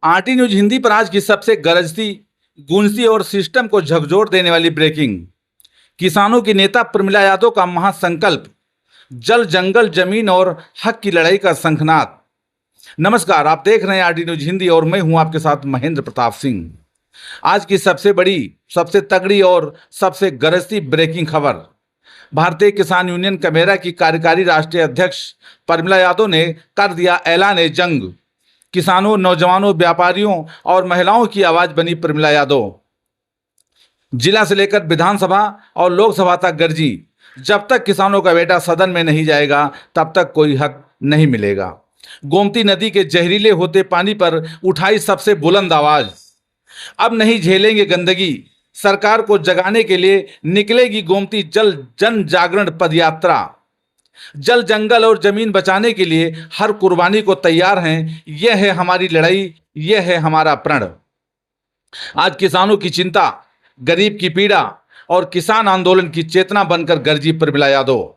RT news Hindi पर आज की सबसे गरजती, गूंजती और सिस्टम को झकझोर देने वाली ब्रेकिंग। किसानों की नेता प्रमिला यादव का महासंकल्प, जल जंगल जमीन और हक की लड़ाई का शंखनाद। नमस्कार, आप देख रहे हैं आरटी न्यूज हिंदी और मैं हूं आपके साथ महेंद्र प्रताप सिंह। आज की सबसे बड़ी, सबसे तगड़ी और सबसे गरजती ब्रेकिंग खबर। भारतीय किसान यूनियन कमेरा की कार्यकारी राष्ट्रीय अध्यक्ष प्रमिला यादव ने कर दिया ऐलान जंग। किसानों, नौजवानों, व्यापारियों और महिलाओं की आवाज बनी प्रमिला यादव। जिला से लेकर विधानसभा और लोकसभा तक गरजी, जब तक किसानों का बेटा सदन में नहीं जाएगा तब तक कोई हक नहीं मिलेगा। गोमती नदी के जहरीले होते पानी पर उठाई सबसे बुलंद आवाज। अब नहीं झेलेंगे गंदगी, सरकार को जगाने के लिए निकलेगी गोमती जल जन जागरण पदयात्रा। जल जंगल और जमीन बचाने के लिए हर कुर्बानी को तैयार हैं। यह है हमारी लड़ाई, यह है हमारा प्रण। आज किसानों की चिंता, गरीब की पीड़ा और किसान आंदोलन की चेतना बनकर गरजी प्रमिला यादव।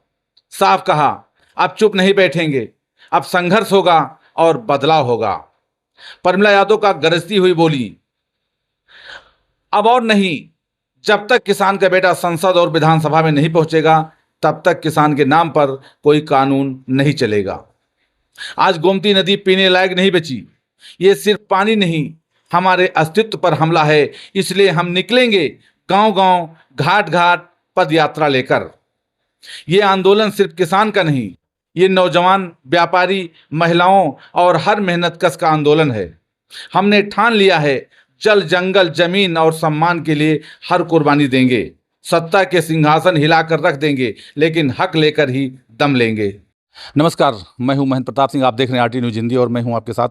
साफ कहा, अब चुप नहीं बैठेंगे, अब संघर्ष होगा और बदलाव होगा। प्रमिला यादव का गरजती हुई बोली, अब और नहीं, जब तक किसान का बेटा संसद और विधानसभा में नहीं पहुंचेगा तब तक किसान के नाम पर कोई कानून नहीं चलेगा। आज गोमती नदी पीने लायक नहीं बची। ये सिर्फ पानी नहीं, हमारे अस्तित्व पर हमला है। इसलिए हम निकलेंगे गांव-गांव, घाट-घाट पद यात्रा लेकर। ये आंदोलन सिर्फ किसान का नहीं, ये नौजवान, व्यापारी, महिलाओं और हर मेहनतकश का आंदोलन है। हमने ठान लिया है, जल जंगल जमीन और सम्मान के लिए हर कुर्बानी देंगे। सत्ता के सिंहासन हिलाकर रख देंगे, लेकिन हक लेकर ही दम लेंगे। नमस्कार, मैं हूं महेंद्र प्रताप सिंह, आप देख रहे हैं आरटी न्यूज हिंदी और मैं हूं आपके साथ।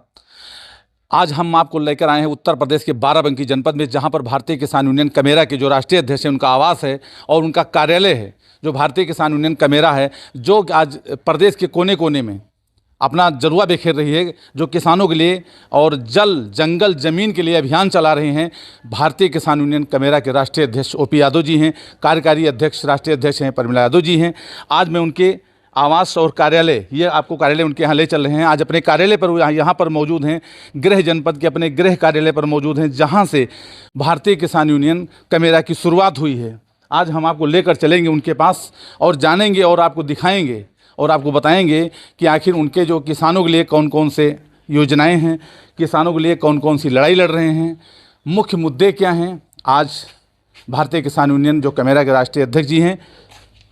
आज हम आपको लेकर आए हैं उत्तर प्रदेश के बाराबंकी जनपद में, जहां पर भारतीय किसान यूनियन कमेरा के जो राष्ट्रीय अध्यक्ष हैं उनका आवास है और उनका कार्यालय है। जो भारतीय किसान यूनियन कमेरा है, जो आज प्रदेश के कोने कोने में अपना जलवा बिखेर रही है, जो किसानों के लिए और जल जंगल जमीन के लिए अभियान चला रहे हैं। भारतीय किसान यूनियन कमेरा के राष्ट्रीय अध्यक्ष ओपी यादव जी हैं, कार्यकारी अध्यक्ष, राष्ट्रीय अध्यक्ष हैं प्रमिला यादव जी हैं। आज मैं उनके आवास और कार्यालय, ये आपको कार्यालय उनके यहाँ ले चल रहे हैं। आज अपने कार्यालय पर यहाँ पर मौजूद हैं, गृह जनपद के अपने गृह कार्यालय पर मौजूद हैं, जहाँ से भारतीय किसान यूनियन कमेरा की शुरुआत हुई है। आज हम आपको लेकर चलेंगे उनके पास और जानेंगे और आपको दिखाएंगे और आपको बताएंगे कि आखिर उनके जो किसानों के लिए कौन कौन से योजनाएं हैं, किसानों के लिए कौन कौन सी लड़ाई लड़ रहे हैं, मुख्य मुद्दे क्या हैं। आज भारतीय किसान यूनियन जो कमेरा के राष्ट्रीय अध्यक्ष जी हैं,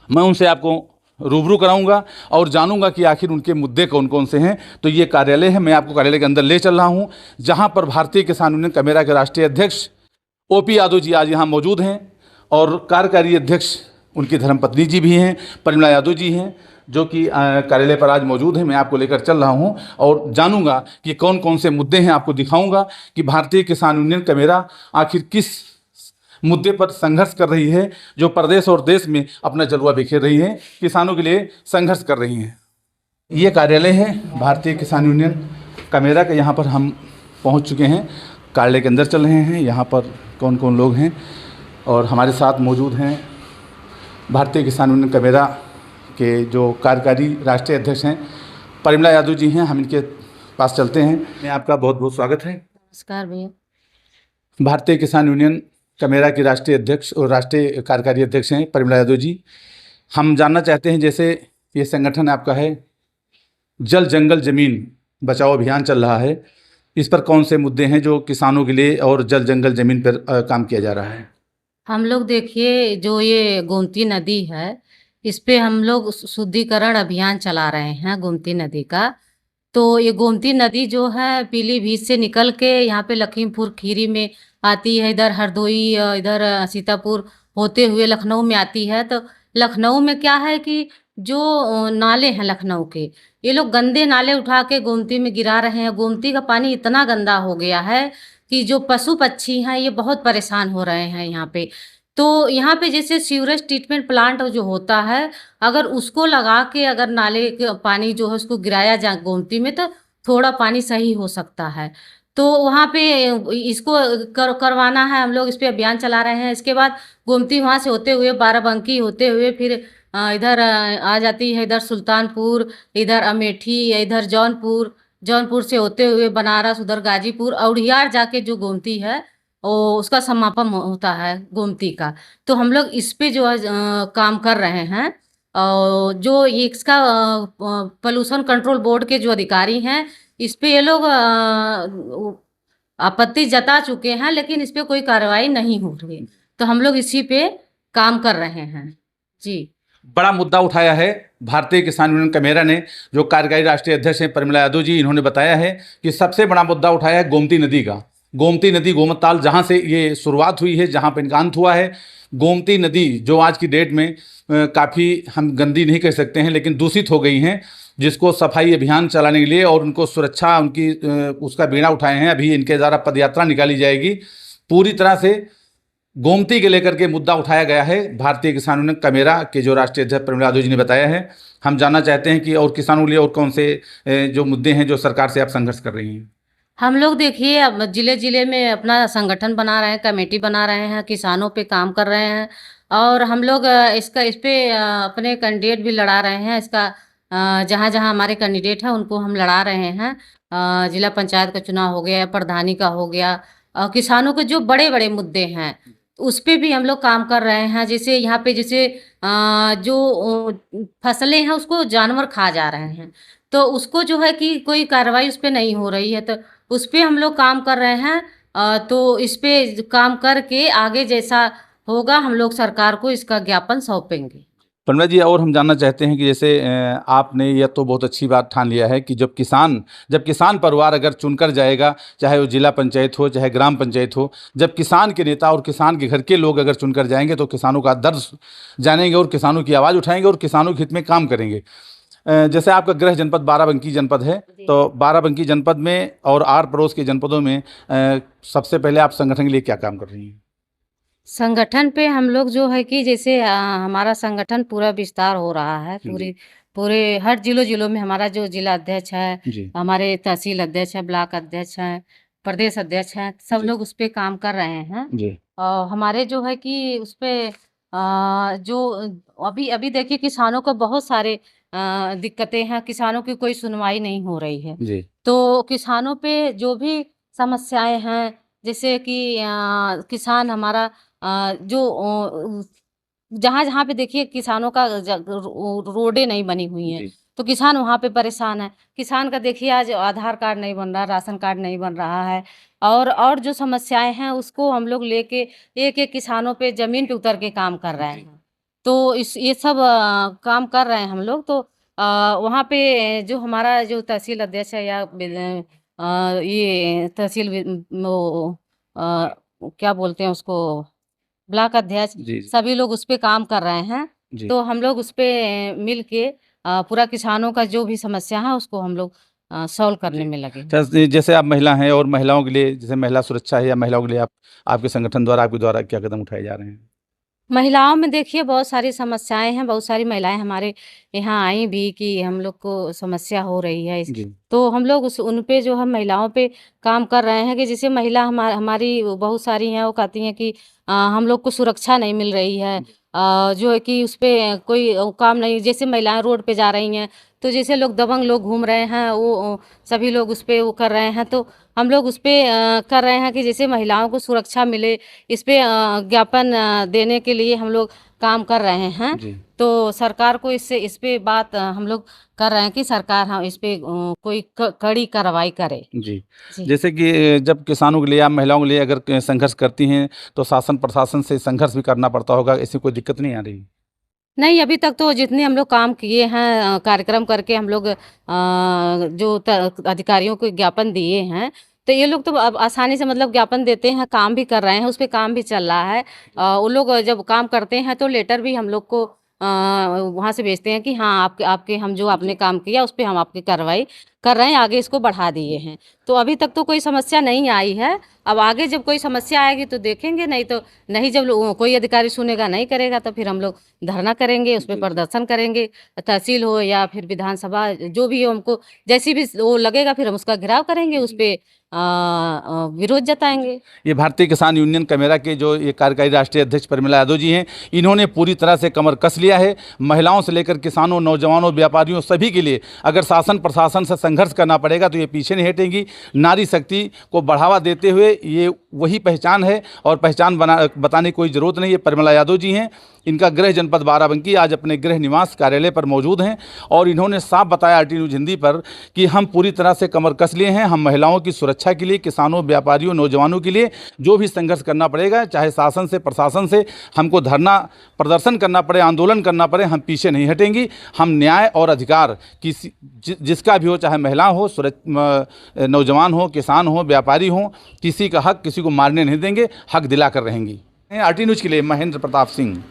मैं उनसे आपको रूबरू कराऊंगा और जानूंगा कि आखिर उनके मुद्दे कौन कौन से हैं। तो ये कार्यालय है, मैं आपको कार्यालय के अंदर ले चल रहा हूँ, जहाँ पर भारतीय किसान यूनियन कमेरा के राष्ट्रीय अध्यक्ष ओपी यादव जी आज यहाँ मौजूद हैं और कार्यकारी अध्यक्ष उनकी धर्मपत्नी जी भी हैं, प्रमिला यादव जी हैं, जो कि कार्यालय पर आज मौजूद है। मैं आपको लेकर चल रहा हूं और जानूंगा कि कौन कौन से मुद्दे हैं। आपको दिखाऊंगा कि भारतीय किसान यूनियन कमेरा आखिर किस मुद्दे पर संघर्ष कर रही है, जो प्रदेश और देश में अपना जलवा बिखेर रही है, किसानों के लिए संघर्ष कर रही है। ये कार्यालय है भारतीय किसान यूनियन कमेरा का। यहाँ पर हम पहुँच चुके हैं, कार्यालय के अंदर चल रहे हैं। यहाँ पर कौन कौन लोग हैं और हमारे साथ मौजूद हैं भारतीय किसान यूनियन कमेरा के जो कार्यकारी राष्ट्रीय अध्यक्ष हैं प्रमिला यादव जी हैं। हम इनके पास चलते हैं। मैं आपका बहुत बहुत स्वागत है। नमस्कार भैया। भारतीय किसान यूनियन कमेरा की राष्ट्रीय अध्यक्ष और राष्ट्रीय कार्यकारी अध्यक्ष हैं प्रमिला यादव जी। हम जानना चाहते हैं, जैसे ये संगठन आपका है, जल जंगल जमीन बचाओ अभियान चल रहा है, इस पर कौन से मुद्दे हैं जो किसानों के लिए और जल जंगल जमीन पर काम किया जा रहा है? हम लोग देखिए, जो ये गोमती नदी है, इस पे हम लोग शुद्धिकरण अभियान चला रहे हैं गोमती नदी का। तो ये गोमती नदी जो है पीलीभीत से निकल के यहाँ पे लखीमपुर खीरी में आती है, इधर हरदोई, इधर सीतापुर होते हुए लखनऊ में आती है। तो लखनऊ में क्या है कि जो नाले हैं लखनऊ के, ये लोग गंदे नाले उठा के गोमती में गिरा रहे हैं। गोमती का पानी इतना गंदा हो गया है कि जो पशु पक्षी हैं ये बहुत परेशान हो रहे हैं यहाँ पे। तो यहाँ पे जैसे सीवरेज ट्रीटमेंट प्लांट जो होता है, अगर उसको लगा के अगर नाले के पानी जो है उसको गिराया जाए गोमती में, तो थोड़ा पानी सही हो सकता है। तो वहाँ पे इसको करवाना है, हम लोग इस पे अभियान चला रहे हैं। इसके बाद गोमती वहाँ से होते हुए बाराबंकी होते हुए फिर इधर आ जाती है, इधर सुल्तानपुर, इधर अमेठी, इधर जौनपुर, जौनपुर से होते हुए बनारस, उधर गाजीपुर, औड़ियार जाके जो गोमती है वो उसका समापन होता है गोमती का। तो हम लोग इस पे जो है काम कर रहे हैं। और जो ये इसका पोल्यूशन कंट्रोल बोर्ड के जो अधिकारी हैं, इस पे ये लोग आपत्ति जता चुके हैं, लेकिन इस पे कोई कार्रवाई नहीं हो रही। तो हम लोग इसी पे काम कर रहे हैं जी। बड़ा मुद्दा उठाया है भारतीय किसान यूनियन कमेरा ने, जो कार्यकारी राष्ट्रीय अध्यक्ष हैं परिमला यादव जी, इन्होंने बताया है कि सबसे बड़ा मुद्दा उठाया है गोमती नदी का। गोमती नदी गोमताल जहाँ से ये शुरुआत हुई है, जहाँ पर इनका अंत हुआ है, गोमती नदी जो आज की डेट में काफ़ी, हम गंदी नहीं कह सकते हैं, लेकिन दूषित हो गई हैं, जिसको सफाई अभियान चलाने के लिए और उनको सुरक्षा उनकी उसका बीड़ा उठाए हैं। अभी इनके द्वारा पदयात्रा निकाली जाएगी। पूरी तरह से गोमती के लेकर के मुद्दा उठाया गया है। भारतीय किसान यूनियन कमेरा के जो राष्ट्रीय अध्यक्ष परिमला यादव जी ने बताया है। हम जानना चाहते हैं कि और किसानों के लिए और कौन से जो मुद्दे हैं जो सरकार से आप संघर्ष कर रही हैं। हम लोग देखिए अब जिले जिले में अपना संगठन बना रहे हैं, कमेटी बना रहे हैं, किसानों पे काम कर रहे हैं। और हम लोग इस पे अपने कैंडिडेट भी लड़ा रहे हैं। इसका जहाँ जहाँ हमारे कैंडिडेट हैं उनको हम लड़ा रहे हैं। जिला पंचायत का चुनाव हो गया, प्रधानी का हो गया, किसानों के जो बड़े बड़े मुद्दे हैं उस पे भी हम लोग काम कर रहे हैं। जैसे यहाँ पे जैसे जो फसलें हैं उसको जानवर खा जा रहे हैं, तो उसको जो है कि कोई कार्रवाई उस पे नहीं हो रही है, तो उस पे हम लोग काम कर रहे हैं। तो इस पे काम करके आगे जैसा होगा हम लोग सरकार को इसका ज्ञापन सौंपेंगे। परिमला जी, और हम जानना चाहते हैं कि जैसे आपने यह तो बहुत अच्छी बात ठान लिया है कि जब किसान परिवार अगर चुनकर जाएगा, चाहे वो जिला पंचायत हो चाहे ग्राम पंचायत हो, जब किसान के नेता और किसान के घर के लोग अगर चुनकर जाएंगे तो किसानों का दर्द जानेंगे और किसानों की आवाज़ उठाएंगे और किसानों के हित में काम करेंगे। जैसे आपका गृह जनपद बाराबंकी जनपद है, तो बाराबंकी जनपद में और आर पड़ोस के जनपदों में सबसे पहले आप संगठन के लिए क्या काम कर रही हैं? संगठन पे हम लोग जो है कि जैसे हमारा संगठन पूरा विस्तार हो रहा है। जी। पूरे हर जिलों में हमारा जो जिला अध्यक्ष है, जी। हमारे तहसील अध्यक्ष है, ब्लॉक अध्यक्ष हैं, प्रदेश अध्यक्ष हैं, सब जी। लोग उस पे काम कर रहे हैं। जी। और हमारे जो है कि उस पे जो अभी अभी देखिए किसानों को बहुत सारे दिक्कतें हैं, किसानों की कोई सुनवाई नहीं हो रही है। जी। तो किसानों पे जो भी समस्याएं हैं, जैसे कि किसान हमारा जो जहाँ जहाँ पे देखिए किसानों का रोडें नहीं बनी हुई हैं, जी। तो किसान वहाँ पे परेशान है। किसान का देखिए आज आधार कार्ड नहीं बन रहा, राशन कार्ड नहीं बन रहा है। और जो समस्याएं हैं उसको हम लोग लेके एक एक किसानों पे जमीन पे उतर के काम कर रहे जी। हैं। तो इस ये सब काम कर रहे हैं हम लोग। तो वहाँ पे जो हमारा जो तहसील अध्यक्ष है या ये तहसील वो क्या बोलते हैं उसको, ब्लॉक अध्यक्ष, जी। सभी लोग उस पे काम कर रहे हैं। जी। तो हम लोग उस पे मिल के पूरा किसानों का जो भी समस्या है उसको हम लोग सॉल्व करने जी। में लगे हैं। जैसे आप महिला हैं और महिलाओं के लिए जैसे महिला सुरक्षा है या महिलाओं के लिए आपके संगठन द्वारा आपके द्वारा क्या कदम उठाए जा रहे हैं? महिलाओं में देखिए बहुत सारी समस्याएं हैं, बहुत सारी महिलाएं हमारे यहाँ आई भी कि हम लोग को समस्या हो रही है जी। तो हम लोग उन पे जो हम महिलाओं पे काम कर रहे हैं कि जैसे महिला हमारी बहुत सारी हैं, वो कहती हैं कि हम लोग को सुरक्षा नहीं मिल रही है। जो है कि उस पे कोई काम नहीं, जैसे महिलाएं रोड पे जा रही हैं तो जैसे लोग दबंग लोग घूम रहे हैं वो सभी लोग उस पे वो कर रहे हैं। तो हम लोग उस पे कर रहे हैं कि जैसे महिलाओं को सुरक्षा मिले, इस पे ज्ञापन देने के लिए हम लोग काम कर रहे हैं। जी। तो सरकार को इस पे बात हम लोग कर रहे हैं कि सरकार हम इस पे कोई कड़ी कार्रवाई करे। जी। जी। जैसे कि जब किसानों के लिए या महिलाओं के लिए अगर संघर्ष करती हैं तो शासन प्रशासन से संघर्ष भी करना पड़ता होगा, ऐसी कोई दिक्कत नहीं आ रही? नहीं, अभी तक तो जितने हम लोग काम किए हैं कार्यक्रम करके हम लोग जो अधिकारियों को ज्ञापन दिए हैं, तो ये लोग तो अब आसानी से मतलब ज्ञापन देते हैं, काम भी कर रहे हैं, उस पे काम भी चल रहा है। वो लोग जब काम करते हैं तो लेटर भी हम लोग को वहाँ से भेजते हैं कि हाँ आपके हम जो आपने काम किया उस पे हम आपकी कार्रवाई कर रहे हैं, आगे इसको बढ़ा दिए हैं। तो अभी तक तो कोई समस्या नहीं आई है। अब आगे जब कोई समस्या आएगी तो देखेंगे, नहीं तो नहीं, जब कोई अधिकारी सुनेगा नहीं करेगा तो फिर हम लोग धरना करेंगे, उस पे प्रदर्शन करेंगे। तहसील हो या फिर विधानसभा जो भी हो, हमको जैसी भी वो लगेगा फिर हम उसका घेराव करेंगे, उस पे विरोध जताएंगे। ये भारतीय किसान यूनियन कमेरा के जो ये कार्यकारी राष्ट्रीय अध्यक्ष प्रमिला यादव जी हैं, इन्होंने पूरी तरह से कमर कस लिया है। महिलाओं से लेकर किसानों, नौजवानों, व्यापारियों सभी के लिए अगर शासन प्रशासन से संघर्ष करना पड़ेगा तो ये पीछे नहीं हटेंगी। नारी शक्ति को बढ़ावा देते हुए ये वही पहचान है और पहचान बताने की कोई ज़रूरत नहीं है। प्रमिला यादव जी हैं, इनका गृह जनपद बाराबंकी, आज अपने गृह निवास कार्यालय पर मौजूद हैं और इन्होंने साफ बताया RT न्यूज़ हिंदी पर कि हम पूरी तरह से कमर कस लिए हैं। हम महिलाओं की सुरक्षा के लिए, किसानों, व्यापारियों, नौजवानों के लिए जो भी संघर्ष करना पड़ेगा, चाहे शासन से, प्रशासन से हमको धरना प्रदर्शन करना पड़े, आंदोलन करना पड़े, हम पीछे नहीं हटेंगी। हम न्याय और अधिकार किसी जिसका भी हो, चाहे महिला हो, नौजवान हो, किसान हो, व्यापारी हो, किसी का हक किसी को मारने नहीं देंगे, हक दिला कर रहेंगी। RT न्यूज़ के लिए महेंद्र प्रताप सिंह।